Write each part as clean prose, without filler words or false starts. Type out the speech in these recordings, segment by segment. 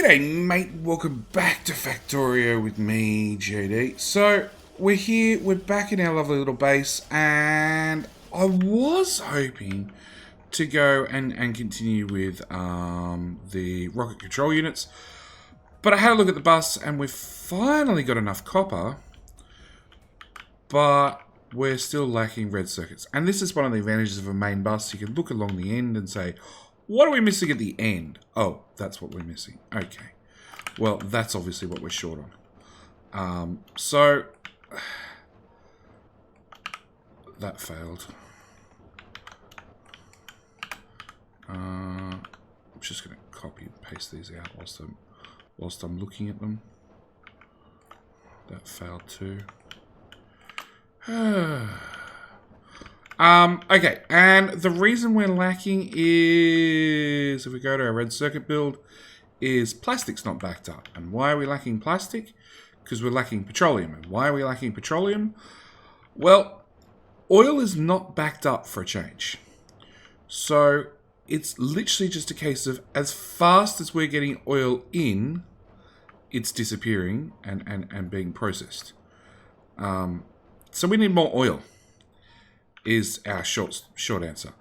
G'day mate, welcome back to Factorio with me, JD. So, we're here, we're back in our lovely little base, and I was hoping to go and continue with the rocket control units, but I had a look at the bus and we've finally got enough copper, but we're still lacking red circuits. And this is one of the advantages of a main bus. You can look along the end and say, what are we missing at the end? Oh, that's what we're missing. Okay. Well, that's obviously what we're short on. So, that failed. I'm just going to copy and paste these out whilst I'm looking at them. That failed too. Okay, and the reason we're lacking is, if we go to our red circuit build, is plastic's not backed up. And why are we lacking plastic? Because we're lacking petroleum. And why are we lacking petroleum? Well, oil is not backed up for a change. So, it's literally just a case of, as fast as we're getting oil in, it's disappearing and being processed. So we need more oil, is our short answer.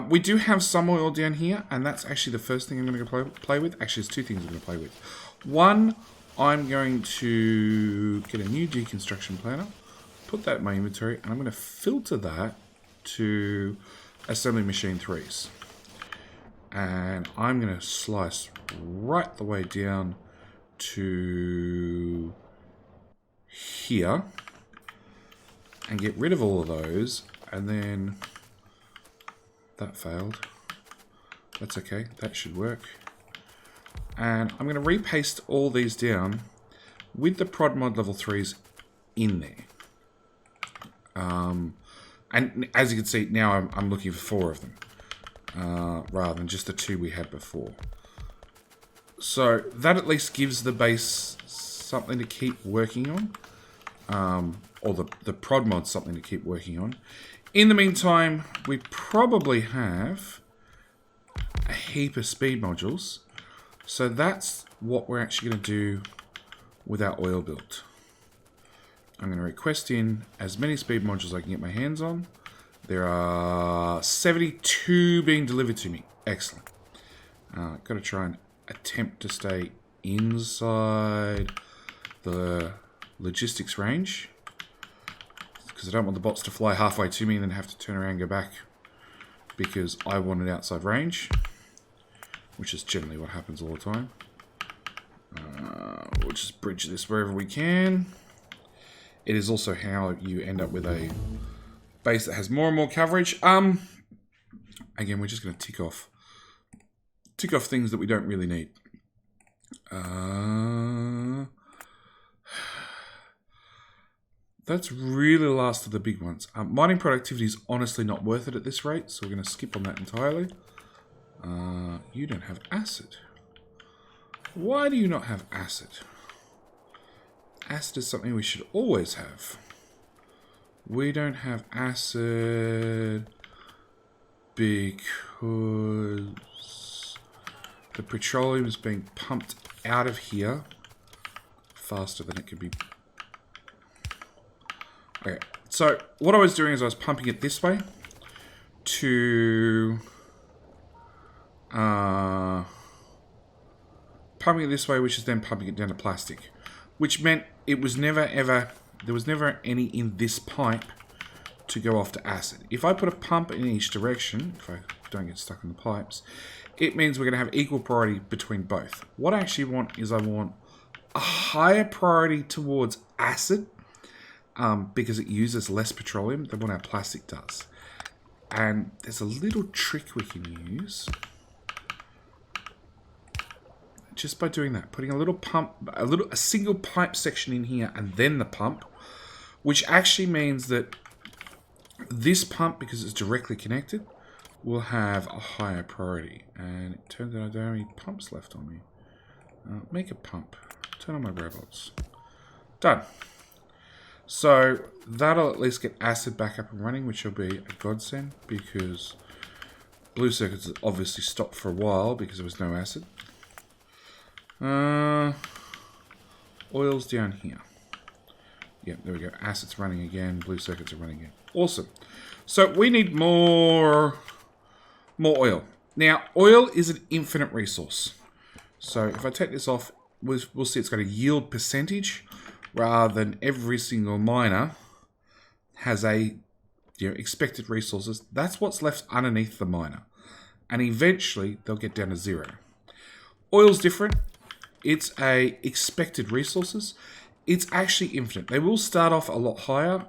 We do have some oil down here, and that's actually the first thing I'm going to play with. Actually, there's two things I'm going to play with. One, I'm going to get a new deconstruction planner, put that in my inventory, and I'm going to filter that to assembly machine 3s. And I'm going to slice right the way down to here and get rid of all of those. And then that failed. That's okay. That should work. And I'm going to repaste all these down with the prod mod level 3s in there. And as you can see, now I'm looking for 4 of them. Rather than just the 2 we had before. So that at least gives the base something to keep working on. Or the prod mod something to keep working on. In the meantime, we probably have a heap of speed modules. So that's what we're actually going to do with our oil build. I'm going to request in as many speed modules as I can get my hands on. There are 72 being delivered to me. Excellent. Got to try and attempt to stay inside the logistics range, because I don't want the bots to fly halfway to me and then have to turn around and go back because I want it outside range, which is generally what happens all the time. We'll just bridge this wherever we can. It is also how you end up with a base that has more and more coverage. Again, we're just going to tick off things that we don't really need. That's really the last of the big ones. Mining productivity is honestly not worth it at this rate, so we're going to skip on that entirely. You don't have acid. Why do you not have acid? Acid is something we should always have. We don't have acid because the petroleum is being pumped out of here faster than it can be. Okay, so what I was doing is I was pumping it this way to pumping it this way, which is then pumping it down to plastic, which meant it was never ever, there was never any in this pipe to go off to acid. If I put a pump in each direction, if I don't get stuck in the pipes, it means we're going to have equal priority between both. What I actually want is I want a higher priority towards acid, because it uses less petroleum than what our plastic does. And there's a little trick we can use just by doing that, putting a little pump, a single pipe section in here and then the pump, which actually means that this pump, because it's directly connected, will have a higher priority. And it turns out I don't have any pumps left on me. Make a pump. Turn on my robots. Done. So that'll at least get acid back up and running, which will be a godsend, because blue circuits obviously stopped for a while because there was no acid. Oil's down here. Yeah, there we go. Acids running again. Blue circuits are running again. Awesome. So we need more oil. Now, oil is an infinite resource. So if I take this off, we'll see it's got a yield percentage rather than every single miner has a expected resources. That's what's left underneath the miner. And eventually, they'll get down to 0. Oil's different. It's a expected resources. It's actually infinite. They will start off a lot higher.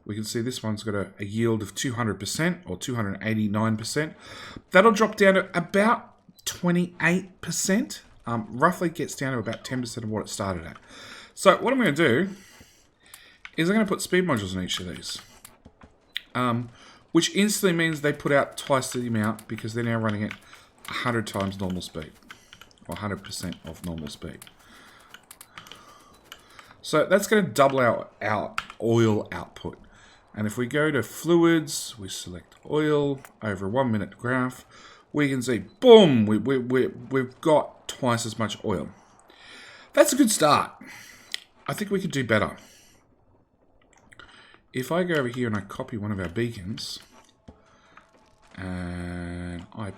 We can see this one's got a yield of 200% or 289%. That'll drop down to about 28%. Roughly gets down to about 10% of what it started at. So what I'm going to do is I'm going to put speed modules on each of these. Which instantly means they put out twice the amount because they're now running at 100 times normal speed. Or 100% of normal speed. So that's going to double our oil output. And if we go to fluids, we select oil over a 1 minute graph, we can see, boom, we've got twice as much oil. That's a good start. I think we could do better. If I go over here and I copy one of our beacons, and I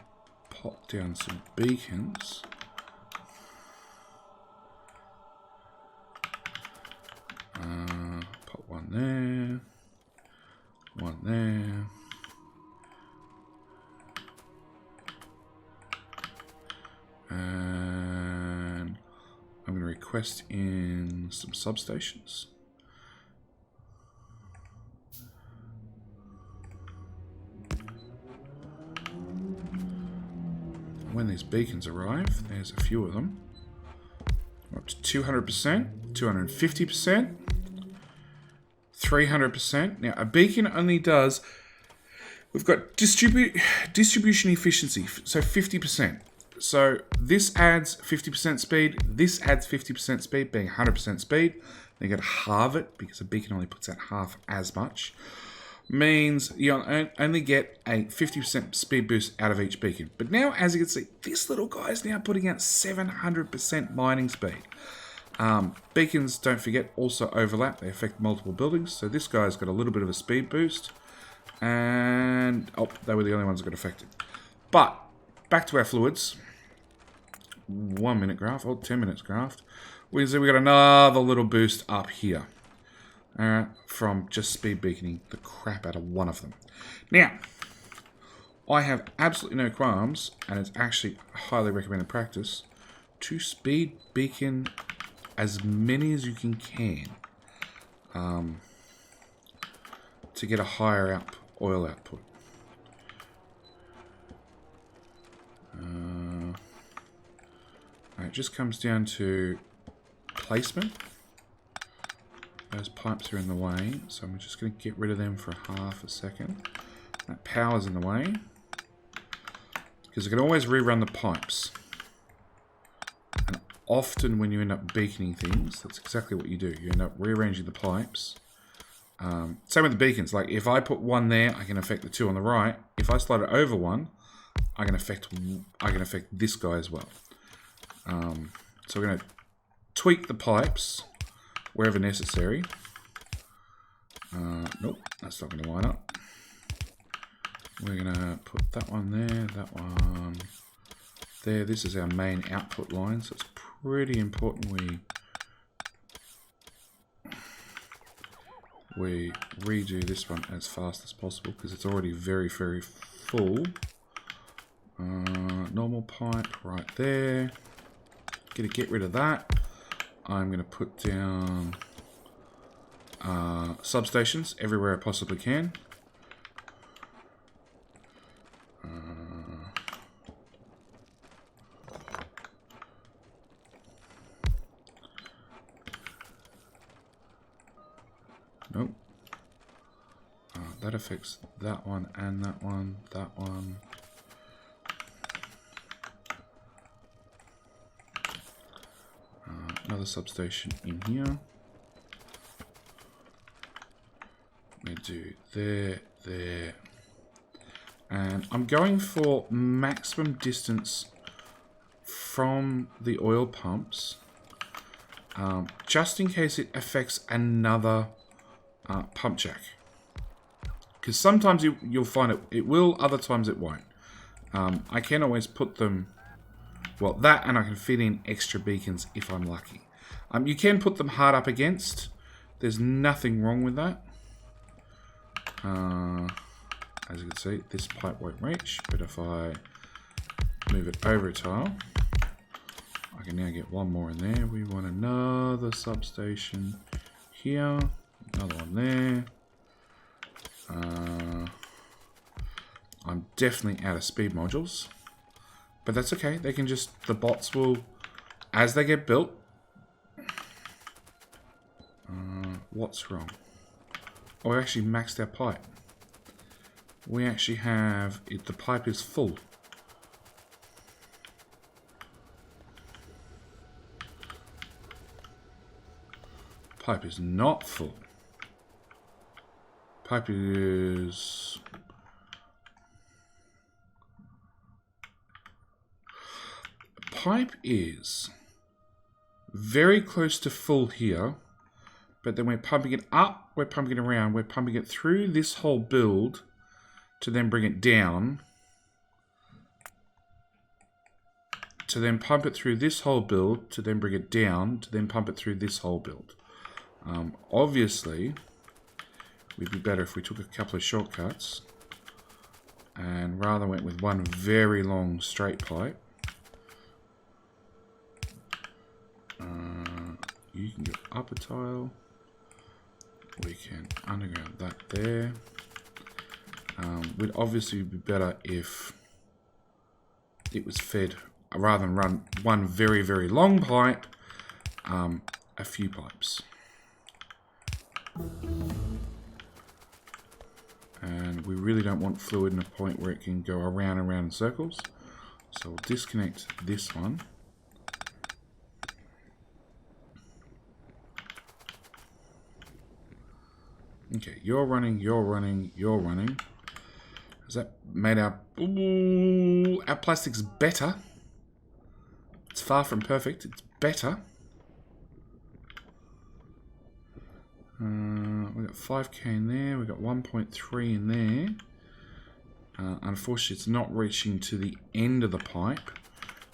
pop down some beacons, put one there, one there, and I'm going to request in some substations. When these beacons arrive, there's a few of them. Up to 200%, 250%, 300%. Now, a beacon only does... We've got distribution efficiency, so 50%. So this adds 50% speed. This adds 50% speed, being 100% speed. Then you got to halve it, because a beacon only puts out half as much. Means you only get a 50% speed boost out of each beacon. But now, as you can see, this little guy is now putting out 700% mining speed. Beacons, don't forget, also overlap. They affect multiple buildings. So this guy's got a little bit of a speed boost. And, oh, they were the only ones that got affected. But, back to our fluids. 1 minute graph, or 10 minutes graph. We can see we got another little boost up here. From just speed beaconing the crap out of one of them. Now, I have absolutely no qualms, and it's actually highly recommended practice, to speed beacon as many as you can to get a higher oil output. It just comes down to placement. Those pipes are in the way, so I'm just going to get rid of them for half a second. That power's in the way, because you can always rerun the pipes. And often when you end up beaconing things, that's exactly what you do. You end up rearranging the pipes. Same with the beacons. Like if I put one there, I can affect the two on the right. If I slide it over one, I can affect this guy as well. So we're going to tweak the pipes wherever necessary. Nope, that's not going to line up. We're going to put that one there, that one there. This is our main output line, so it's pretty important we redo this one as fast as possible because it's already very, very full. Normal pipe right there. Gonna get rid of that. I'm going to put down substations everywhere I possibly can. Nope. That affects that one and that one, that one. Another substation in here. We do there, there. And I'm going for maximum distance from the oil pumps, just in case it affects another pump jack. Because sometimes you'll find it will, other times it won't. I can always put them, well, that, and I can fit in extra beacons if I'm lucky. You can put them hard up against. There's nothing wrong with that. As you can see, this pipe won't reach, but if I move it over a tile, I can now get one more in there. We want another substation here, another one there. I'm definitely out of speed modules, but that's okay. They can just, the bots will, as they get built. What's wrong? Oh, we actually maxed our pipe. We actually have, the pipe is full. Pipe is not full. Pipe is... Pipe is very close to full here, but then we're pumping it up, we're pumping it around, we're pumping it through this whole build to then bring it down, to then pump it through this whole build, to then bring it down, to then pump it through this whole build. Obviously, we'd be better if we took a couple of shortcuts and rather went with one very long straight pipe. You can go up a tile. We can underground that there. Would obviously be better if it was fed, rather than run one very, very long pipe, a few pipes. And we really don't want fluid in a point where it can go around and around in circles. So we'll disconnect this one. Okay, you're running, you're running, you're running. Has that made our plastic's better? It's far from perfect. It's better. We got 5k in there. We got 1.3 in there. Unfortunately, it's not reaching to the end of the pipe,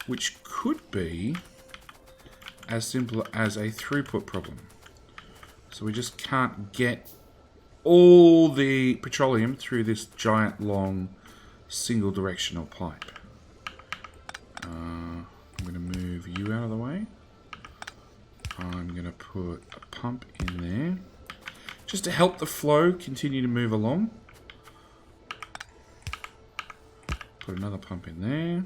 which could be as simple as a throughput problem. So we just can't get all the petroleum through this giant long single directional pipe. I'm going to move you out of the way. I'm going to put a pump in there just to help the flow continue to move along. Put another pump in there.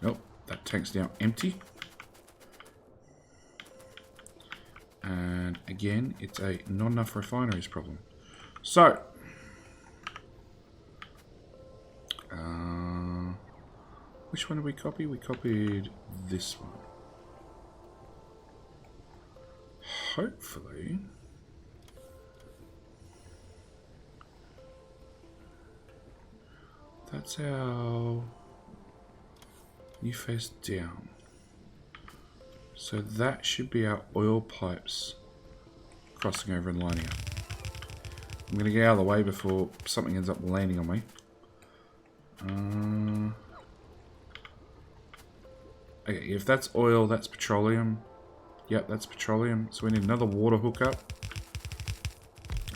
Nope, that tank's now empty. And again, it's a not enough refineries problem. So, which one did we copy? We copied this one. Hopefully, that's how you face down. So that should be our oil pipes crossing over and lining up. I'm going to get out of the way before something ends up landing on me. Okay, if that's oil, that's petroleum. Yep, that's petroleum. So we need another water hookup.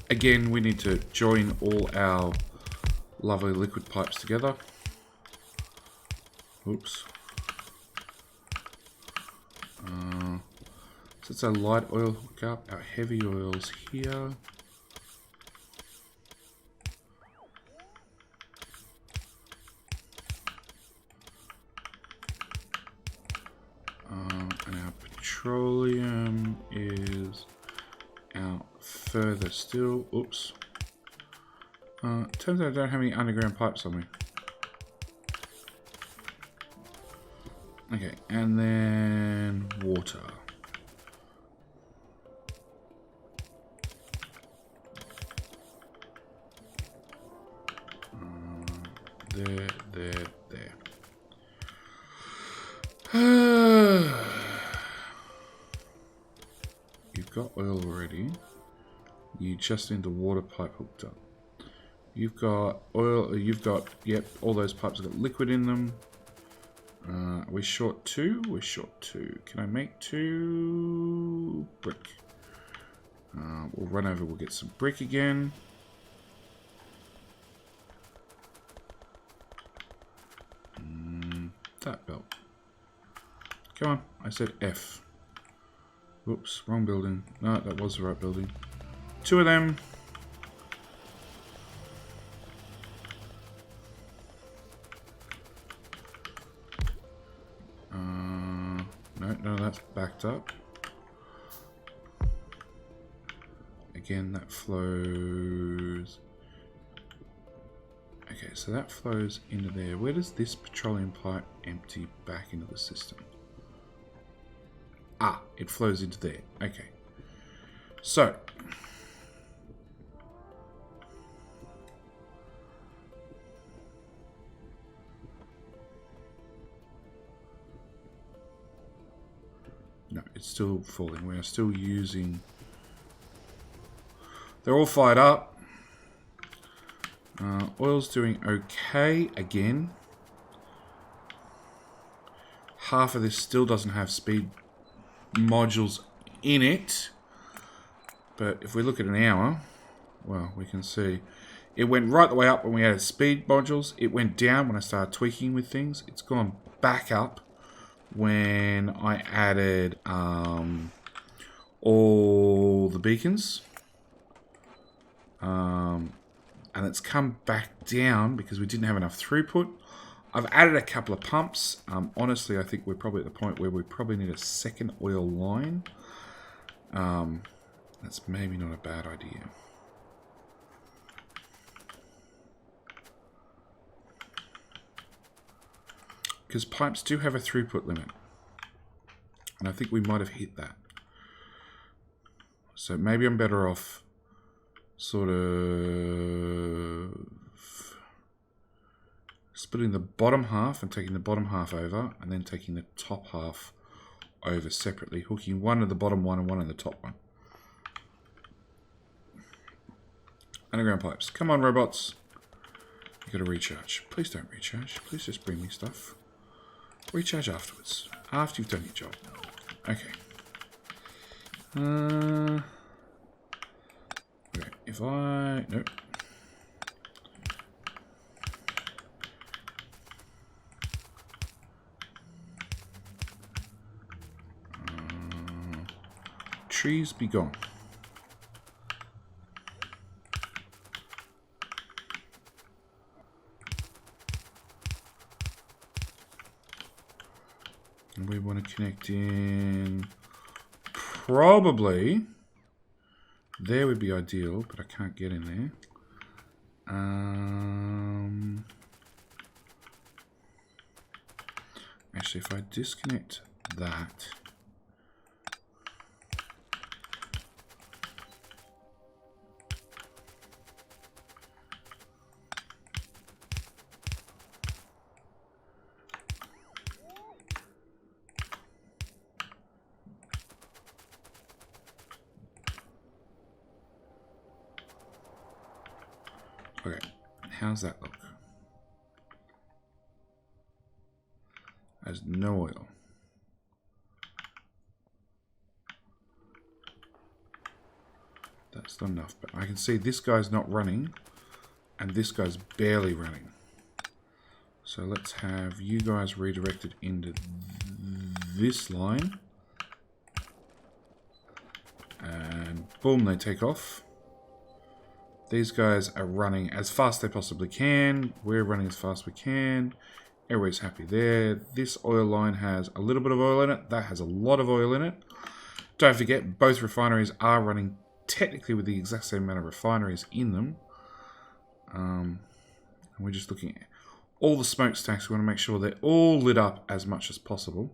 Again, we need to join all our lovely liquid pipes together. Oops. So it's a light oil hookup. Our heavy oil's here. And our petroleum is out further still. Oops. Turns out I don't have any underground pipes on me. Okay, and then water. there. You've got oil already. You just need the water pipe hooked up. You've got oil, yep, all those pipes have got liquid in them. Are we short 2? We're short 2. Can I make 2 brick? We'll run over, we'll get some brick again. That belt. Come on, I said F. Whoops, wrong building. No, that was the right building. 2 of them. No, that's backed up. Again, that flows. Okay, so that flows into there. Where does this petroleum pipe empty back into the system? Ah, it flows into there. Okay. So. No, it's still falling. We are still using... They're all fired up. Oil's doing okay again. Half of this still doesn't have speed modules in it. But if we look at an hour, well, we can see it went right the way up when we added speed modules. It went down when I started tweaking with things. It's gone back up when I added all the beacons. And it's come back down because we didn't have enough throughput. I've added a couple of pumps. Honestly, I think we're probably at the point where we probably need a second oil line. That's maybe not a bad idea. Because pipes do have a throughput limit. And I think we might have hit that. So maybe I'm better off sort of splitting the bottom half and taking the bottom half over, and then taking the top half over separately, hooking one of the bottom one and one of the top one. Underground pipes. Come on, robots. You gotta recharge. Please don't recharge. Please just bring me stuff. Recharge afterwards. After you've done your job. Okay. Okay, if I... Nope. Trees be gone. And we want to connect in probably... There would be ideal, but I can't get in there. Actually, if I disconnect that... Okay, how's that look? There's no oil. That's not enough, but I can see this guy's not running, and this guy's barely running. So let's have you guys redirected into this line. And boom, they take off. These guys are running as fast as they possibly can. We're running as fast as we can. Everybody's happy there. This oil line has a little bit of oil in it. That has a lot of oil in it. Don't forget, both refineries are running technically with the exact same amount of refineries in them. And we're just looking at all the smokestacks. We want to make sure they're all lit up as much as possible.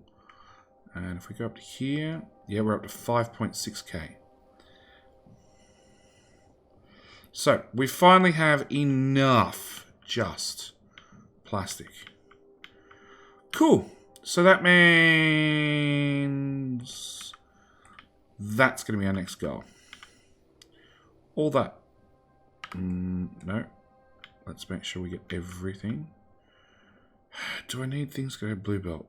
And if we go up to here, yeah, we're up to 5.6k. So, we finally have enough just plastic. Cool. So that means that's going to be our next goal. All that. No. Let's make sure we get everything. Do I need things to go blue belt?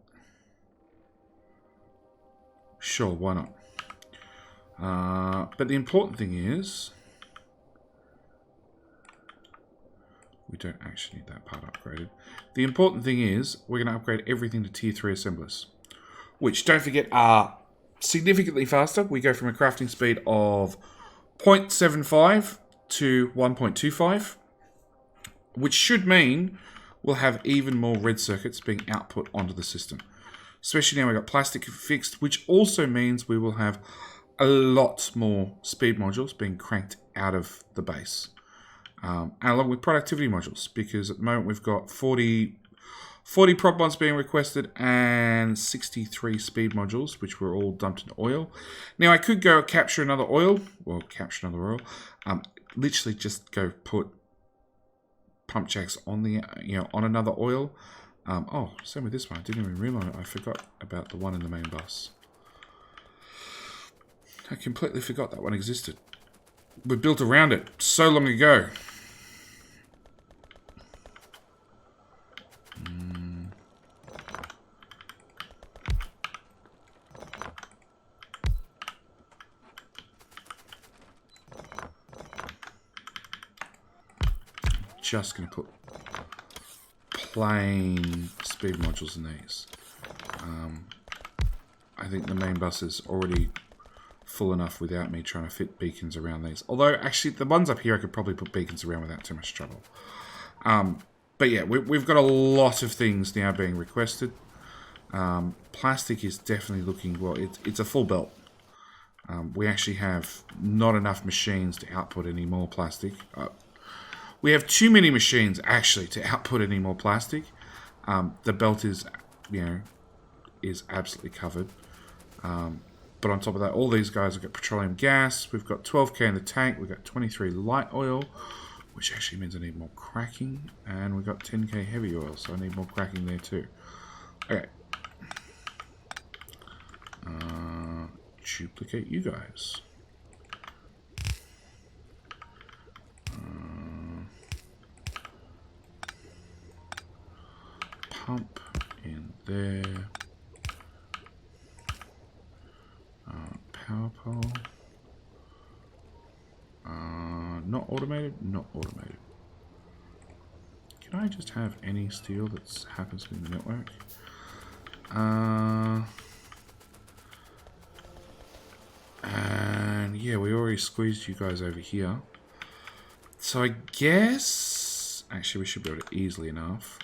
Sure, why not? But the important thing is, we don't actually need that part upgraded. The important thing is, we're going to upgrade everything to tier 3 assemblers, which, don't forget, are significantly faster. We go from a crafting speed of 0.75 to 1.25, which should mean we'll have even more red circuits being output onto the system. Especially now we've got plastic fixed, which also means we will have a lot more speed modules being cranked out of the base. And along with productivity modules, because at the moment we've got 40 prop bonds being requested and 63 speed modules, which were all dumped into oil. Now I could go capture another oil, literally just go put pump jacks on the on another oil. Oh, same with this one. I didn't even realize it. I forgot about the one in the main bus. I completely forgot that one existed. We built around it so long ago. Just going to put plain speed modules in these. I think the main bus is already full enough without me trying to fit beacons around these. Although, actually, the ones up here I could probably put beacons around without too much trouble. But yeah, we've got a lot of things now being requested. Plastic is definitely looking, well, it's a full belt. We actually have not enough machines to output any more plastic. We have too many machines, actually, to output any more plastic. The belt is, is absolutely covered. But on top of that, all these guys have got petroleum gas. We've got 12k in the tank. We've got 23 light oil, which actually means I need more cracking. And we've got 10k heavy oil, so I need more cracking there too. Okay. Duplicate you guys. Pump in there. Power pole. Not automated? Not automated. Can I just have any steel that happens to be in the network? And yeah, we already squeezed you guys over here. So I guess... Actually, we should be able to easily enough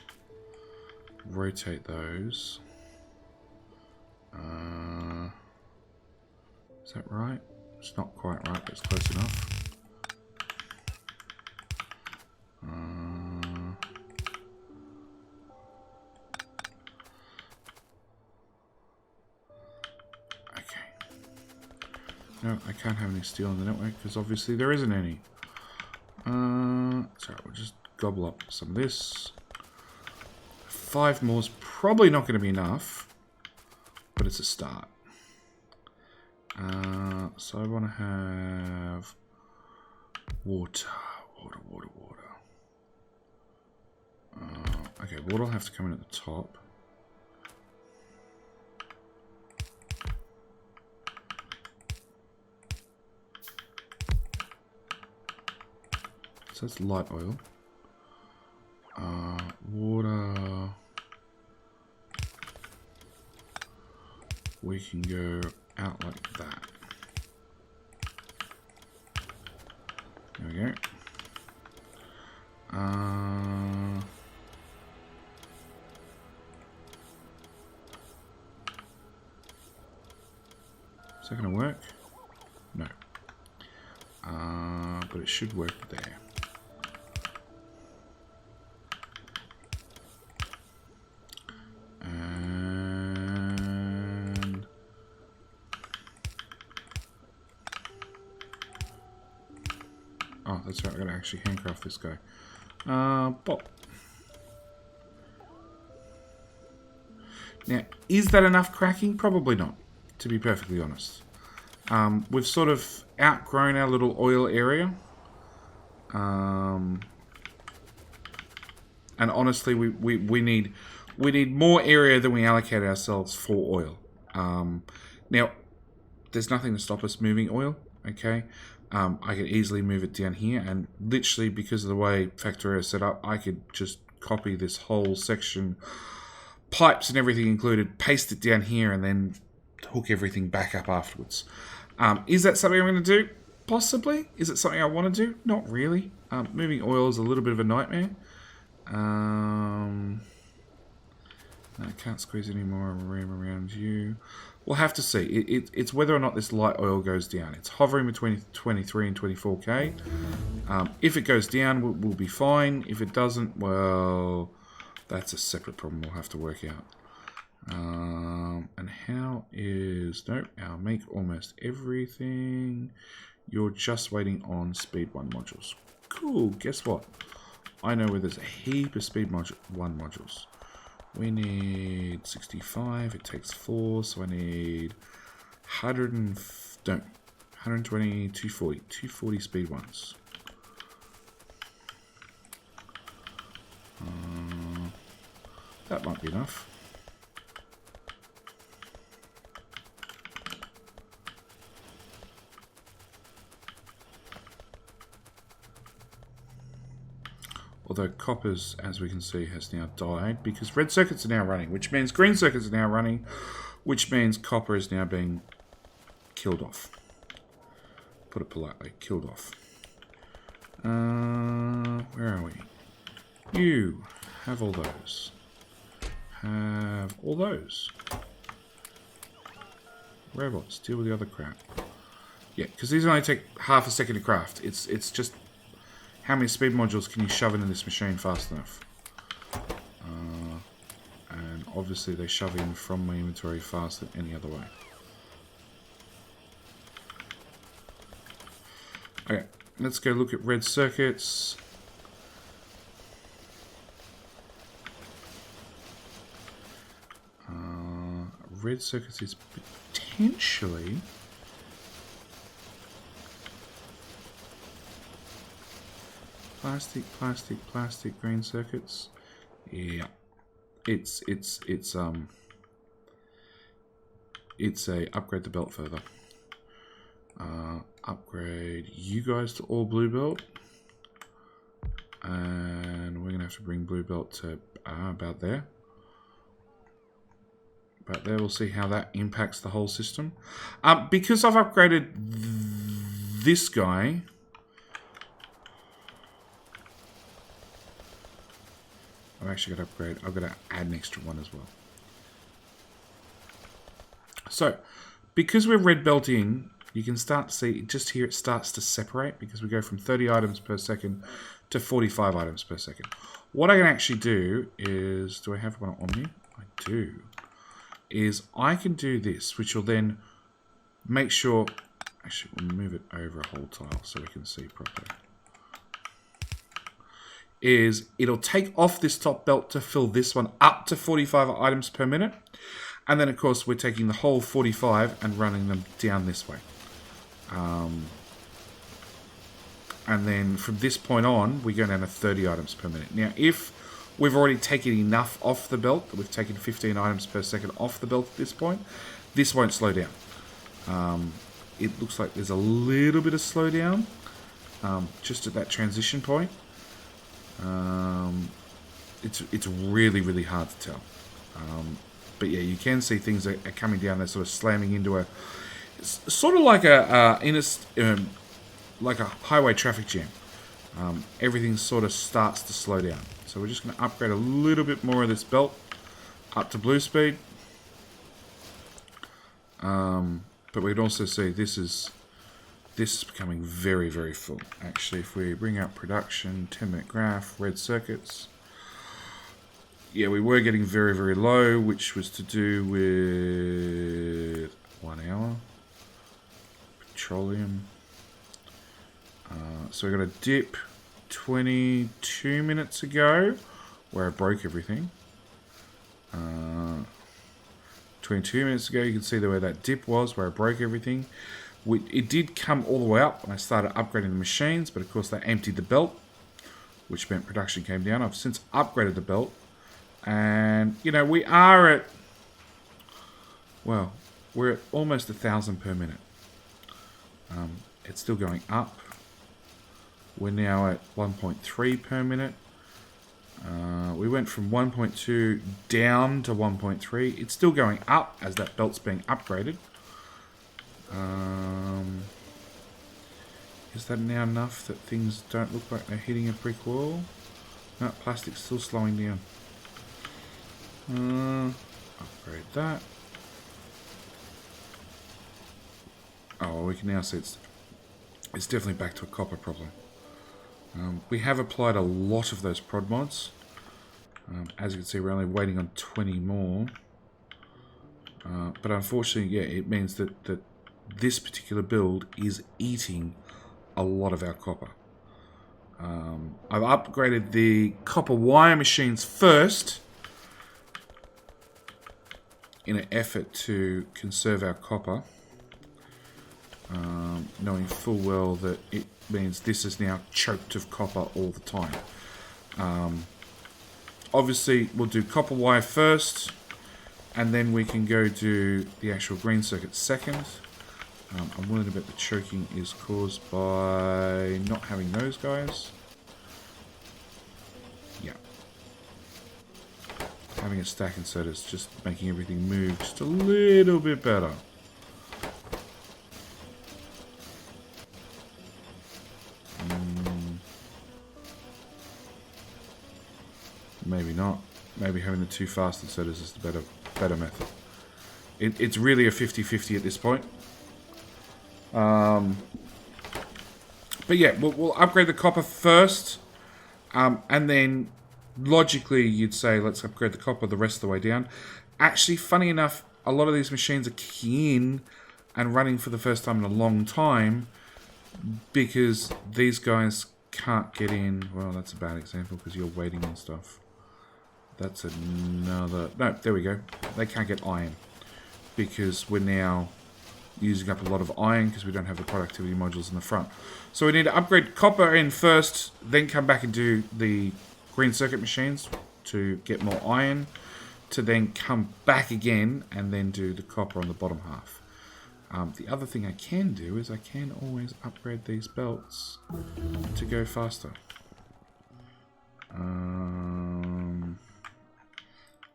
rotate those. Is that right? It's not quite right, but it's close enough. Okay. No, I can't have any steel in the network because obviously there isn't any. Sorry, we'll just gobble up some of this. 5 more is probably not going to be enough, but it's a start. So I want to have water. Okay, water will have to come in at the top. So that's light oil. Water. We can go out like that. There we go. Is that going to work? No. But it should work there. Oh, that's right, I gotta actually handcraft this guy. Pop. Now, is that enough cracking? Probably not, to be perfectly honest. We've sort of outgrown our little oil area. And honestly, we need more area than we allocate ourselves for oil. Now, there's nothing to stop us moving oil, okay? I could easily move it down here, and literally because of the way Factorio is set up, I could just copy this whole section, pipes and everything included, paste it down here, and then hook everything back up afterwards. Is that something I'm going to do? Possibly. Is it something I want to do? Not really. Moving oil is a little bit of a nightmare. I can't squeeze any more room around you. We'll have to see. It's whether or not this light oil goes down. It's hovering between 23 and 24k. If it goes down, we'll be fine. If it doesn't, well, that's a separate problem we'll have to work out. And how is... Nope, I'll make almost everything. You're just waiting on speed 1 modules. Cool, guess what? I know where there's a heap of speed 1 modules. We need 65, it takes 4, so I need 120, 240. 240 speed 1s. That might be enough. Although coppers, as we can see, has now died because red circuits are now running, which means green circuits are now running, which means copper is now being killed off. Put it politely, killed off. Where are we? You have all those. Have all those. Robots, deal with the other crap. Yeah, because these only take half a second to craft. It's just how many speed modules can you shove into this machine fast enough? And obviously they shove in from my inventory faster than any other way. Okay, let's go look at red circuits. Red circuits is potentially... Plastic, plastic, plastic, green circuits. Yeah. It's a upgrade the belt further. Upgrade you guys to all blue belt. And we're gonna have to bring blue belt to about there. About there, we'll see how that impacts the whole system. Because I've upgraded this guy. I've actually got to upgrade. I've got to add an extra one as well. So, because we're red belt in, you can start to see, just here it starts to separate because we go from 30 items per second to 45 items per second. What I can actually do is, do I have one on me? I do. Is I can do this, which will then make sure, actually we'll move it over a whole tile so we can see properly. Is it'll take off this top belt to fill this one up to 45 items per minute. And then, of course, we're taking the whole 45 and running them down this way. And then from this point on, we go down to 30 items per minute. Now, if we've already taken enough off the belt, that we've taken 15 items per second off the belt at this point, this won't slow down. It looks like there's a little bit of slowdown just at that transition point. It's really, really hard to tell. But yeah, you can see things are coming down. They're sort of slamming into a sort of like like a highway traffic jam. Everything sort of starts to slow down. So we're just going to upgrade a little bit more of this belt up to blue speed. But we'd also see this is becoming very, very full. Actually, if we bring up production, 10-minute graph, red circuits. Yeah, we were getting very, very low, which was to do with 1 hour. Petroleum. So we got a dip 22 minutes ago, where I broke everything. 22 minutes ago, you can see where that dip was, where I broke everything. It did come all the way up when I started upgrading the machines, but of course they emptied the belt, which meant production came down. I've since upgraded the belt, and you know, we are at, well, we're at almost 1,000 per minute. It's still going up. We're now at 1.3 per minute. We went from 1.2 down to 1.3. It's still going up as that belt's being upgraded. Is that now enough that things don't look like they're hitting a brick wall? No, plastic's still slowing down. Upgrade that. Oh, well, we can now see it's definitely back to a copper problem. We have applied a lot of those prod mods. As you can see, we're only waiting on 20 more. But unfortunately, yeah, it means that this particular build is eating a lot of our copper. I've upgraded the copper wire machines first in an effort to conserve our copper. Knowing full well that it means this is now choked of copper all the time. Obviously, we'll do copper wire first, and then we can go do the actual green circuit second. I'm wondering about the choking is caused by not having those guys. Yeah. Having a stack instead is just making everything move just a little bit better. Maybe not. Maybe having the two fast inserters is the better method. It's really a 50-50 at this point. But yeah, we'll upgrade the copper first. And then logically you'd say let's upgrade the copper the rest of the way down. Actually, funny enough, a lot of these machines are keying in and running for the first time in a long time because these guys can't get in. Well, that's a bad example because you're waiting on stuff. That's another... No, there we go. They can't get iron because we're now using up a lot of iron because we don't have the productivity modules in the front. So we need to upgrade copper in first, then come back and do the green circuit machines to get more iron, to then come back again and then do the copper on the bottom half. The other thing I can do is I can always upgrade these belts to go faster.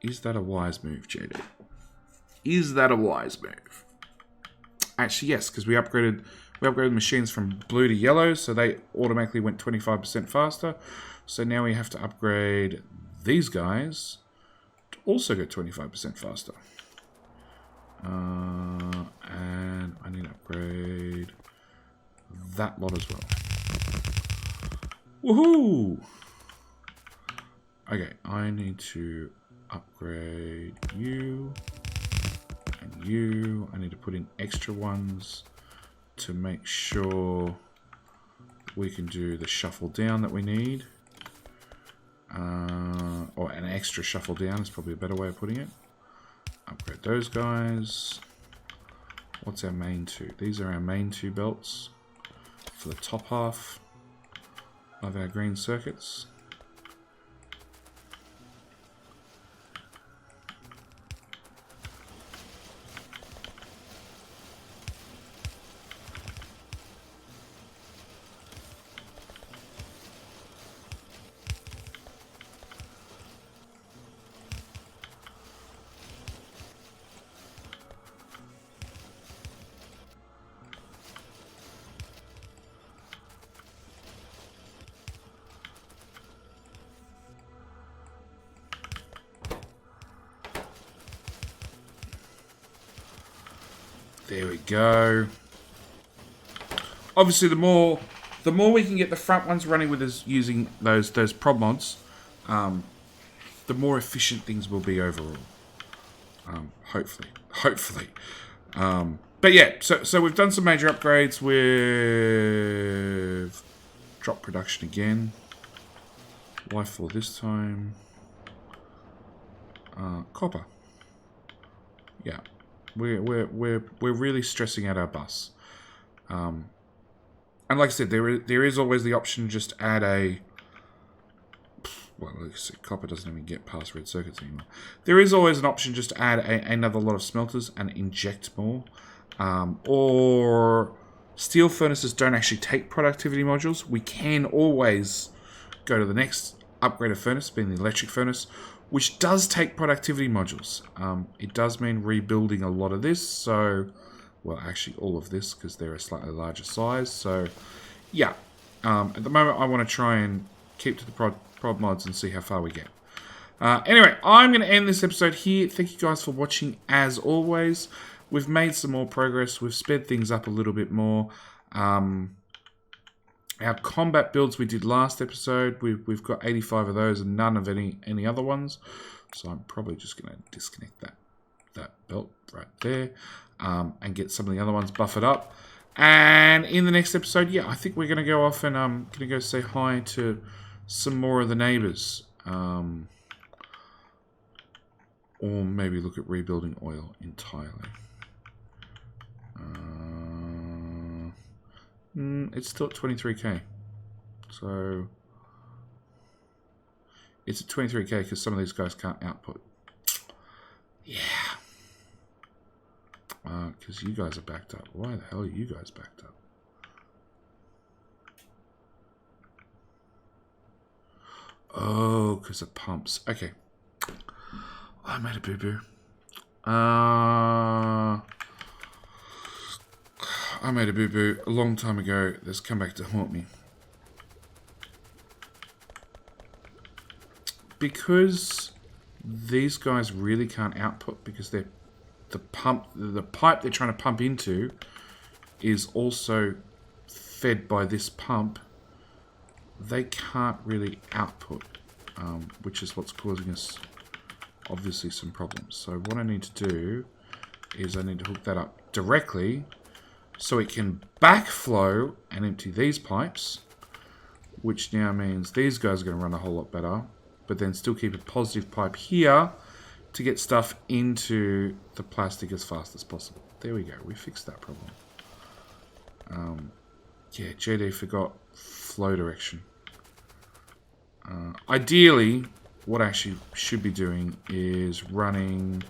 Is that a wise move, JD? Is that a wise move? Actually, yes, because we upgraded machines from blue to yellow, so they automatically went 25% faster. So now we have to upgrade these guys to also go 25% faster. And I need to upgrade that lot as well. Woohoo! Okay, I need to upgrade you and you. I need to put in extra ones to make sure we can do the shuffle down that we need. Or an extra shuffle down is probably a better way of putting it. Upgrade those guys. What's our main two? These are our main two belts for the top half of our green circuits. There we go. Obviously, the more we can get the front ones running with us using those prod mods, the more efficient things will be overall. Hopefully. But yeah, so we've done some major upgrades. We've dropped production again. Why for this time? Copper. Yeah, we're really stressing out our bus. And like I said, there is always the option to just add a. Well, like I said, copper doesn't even get past red circuits anymore. There is always an option just to add another lot of smelters and inject more. Or steel furnaces don't actually take productivity modules. We can always go to the next upgraded furnace, being the electric furnace, which does take productivity modules. It does mean rebuilding a lot of this. So, well, actually all of this, because they're a slightly larger size. So, yeah. At the moment, I want to try and keep to the prod mods and see how far we get. Anyway, I'm going to end this episode here. Thank you guys for watching as always. We've made some more progress. We've sped things up a little bit more. Our combat builds we did last episode, we've got 85 of those and none of any other ones. So I'm probably just going to disconnect that belt right there and get some of the other ones buffered up. And in the next episode, yeah, I think we're going to go off and going to go say hi to some more of the neighbors. Or maybe look at rebuilding oil entirely. It's still at 23k. So it's at 23k because some of these guys can't output. Yeah. Because you guys are backed up. Why the hell are you guys backed up? Oh, because of pumps. Okay. I made a boo-boo. I made a boo-boo a long time ago that's come back to haunt me. Because these guys really can't output because the pipe they're trying to pump into is also fed by this pump. They can't really output, which is what's causing us obviously some problems. So what I need to do is I need to hook that up directly so it can backflow and empty these pipes, which now means these guys are going to run a whole lot better, but then still keep a positive pipe here to get stuff into the plastic as fast as possible. There we go. We fixed that problem. Yeah, JD forgot flow direction. Ideally, what I actually should be doing is running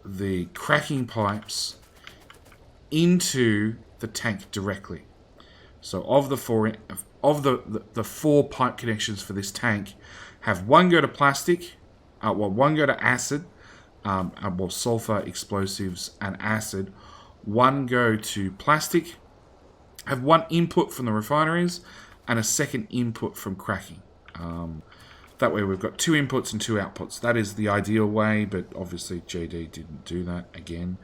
the cracking pipes into the tank directly. So of the four pipe connections for this tank, have one go to plastic, one go to acid, sulfur, explosives, and acid. One go to plastic, have one input from the refineries, and a second input from cracking. That way we've got 2 inputs and 2 outputs. That is the ideal way, but obviously JD didn't do that again.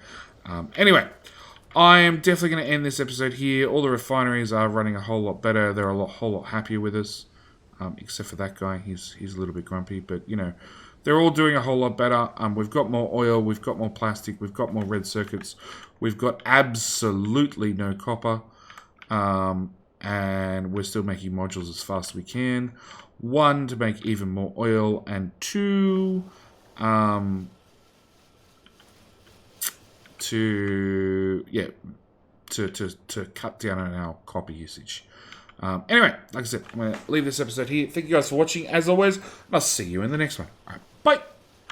Anyway, I am definitely going to end this episode here. All the refineries are running a whole lot better. They're a whole lot happier with us, except for that guy. He's a little bit grumpy, but you know, they're all doing a whole lot better. We've got more oil, we've got more plastic, we've got more red circuits, we've got absolutely no copper, and we're still making modules as fast as we can. 1, to make even more oil, and 2, to cut down on our copper usage. Anyway, like I said, I'm going to leave this episode here. Thank you guys for watching, as always, and I'll see you in the next one. All right, bye!